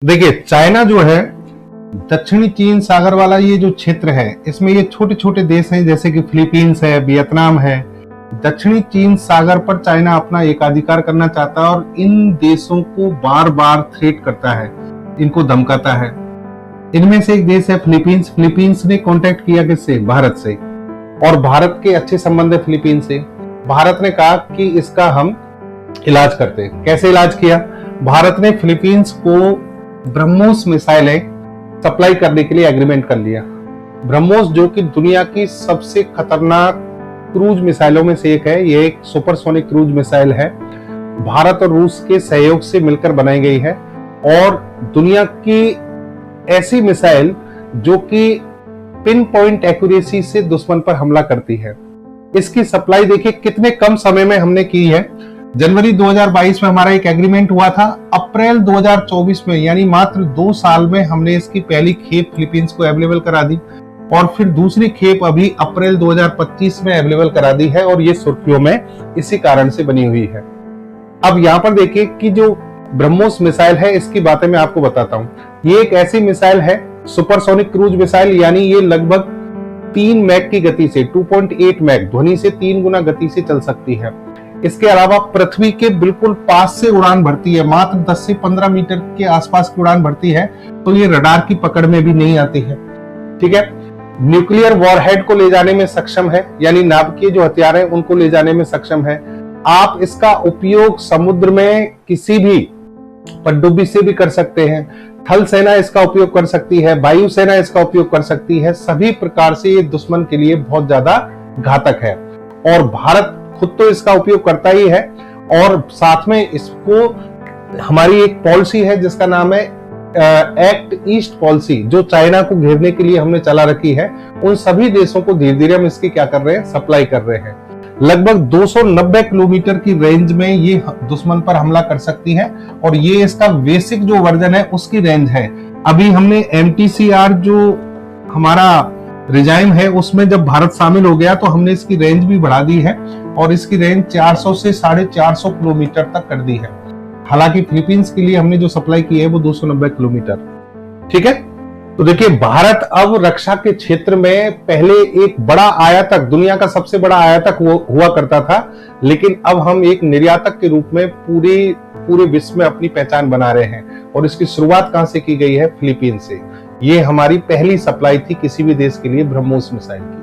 देखिए, चाइना जो है दक्षिणी चीन सागर वाला ये जो क्षेत्र है, इसमें ये छोटे छोटे देश हैं, जैसे कि फिलीपींस है, वियतनाम है। दक्षिणी चीन सागर पर चाइना अपना एकाधिकार करना चाहता है और इन देशों को बार बार थ्रेट करता है, इनको धमकाता है। इनमें से एक देश है फिलीपींस। फिलीपींस ने कांटेक्ट किया किससे? भारत से, और भारत के अच्छे संबंध है फिलीपींस से। भारत ने कहा कि इसका हम इलाज करते हैं। कैसे इलाज किया? भारत ने फिलीपींस को ब्रह्मोस मिसाइलें सप्लाई करने के लिए एग्रीमेंट कर लिया। ब्रह्मोस जो कि दुनिया की सबसे खतरनाक क्रूज मिसाइलों में से एक है, ये एक सुपरसोनिक क्रूज मिसाइल है। भारत और रूस के सहयोग से मिलकर बनाई गई है और दुनिया की ऐसी मिसाइल जो कि पिन पॉइंट एक्यूरेसी से दुश्मन पर हमला करती है। इसकी सप्लाई देखिए कितने कम समय में हमने की है। जनवरी 2022 में हमारा एक एग्रीमेंट हुआ था। अप्रैल 2024 में यानी मात्र 2 साल में हमने इसकी पहली खेप फिलीपींस को अवेलेबल करा दी और फिर दूसरी खेप अभी अप्रैल 2025 में अवेलेबल करा दी है और ये सुर्खियों में इसी कारण से बनी हुई है। अब यहाँ पर देखिए कि जो ब्रह्मोस मिसाइल है, इसकी बातें मैं आपको बताता हूँ। ये एक ऐसी मिसाइल है, सुपरसोनिक क्रूज मिसाइल, यानी ये लगभग 3 मैक की गति से 2.8 मैक ध्वनि से 3 गुना गति से चल सकती है। इसके अलावा पृथ्वी के बिल्कुल पास से उड़ान भरती है, मात्र 10 से 15 मीटर के आसपास की उड़ान भरती है, तो ये रडार की पकड़ में भी नहीं आती है। ठीक है। न्यूक्लियर वॉरहेड को ले जाने में सक्षम है, यानी नाभिकीय जो हथियार है उनको ले जाने में सक्षम है। आप इसका उपयोग समुद्र में किसी भी पनडुब्बी से भी कर सकते हैं। थल सेना इसका उपयोग कर सकती है, वायुसेना इसका उपयोग कर सकती है। सभी प्रकार से ये दुश्मन के लिए बहुत ज्यादा घातक है और भारत खुद तो इसका उपयोग करता ही है और साथ में इसको हमारी एक पॉलिसी है जिसका नाम है एक्ट ईस्ट पॉलिसी, जो चाइना को घेरने के लिए हमने चला रखी है। उन सभी देशों को धीरे धीरे हम इसकी क्या कर रहे हैं? सप्लाई कर रहे हैं। लगभग 290 किलोमीटर की रेंज में ये दुश्मन पर हमला कर सकती है और ये इसका बेसिक जो वर्जन है उसकी रेंज है। अभी हमने MTCR जो हमारा रिजाइम है उसमें जब भारत शामिल हो गया तो हमने इसकी रेंज भी बढ़ा दी है और इसकी रेंज 400 से 450 किलोमीटर तक कर दी है। हालांकि फिलीपींस के लिए हमने जो सप्लाई की है वो 290 किलोमीटर। ठीक है। तो देखिए, भारत अब रक्षा के क्षेत्र में पहले एक बड़ा आयातक, दुनिया का सबसे बड़ा आयातक हुआ करता था, लेकिन अब हम एक निर्यातक के रूप में पूरे विश्व में अपनी पहचान बना रहे हैं। और इसकी शुरुआत कहां से की गई है? फिलीपींस से। ये हमारी पहली सप्लाई थी किसी भी देश के लिए ब्रह्मोस मिसाइल की।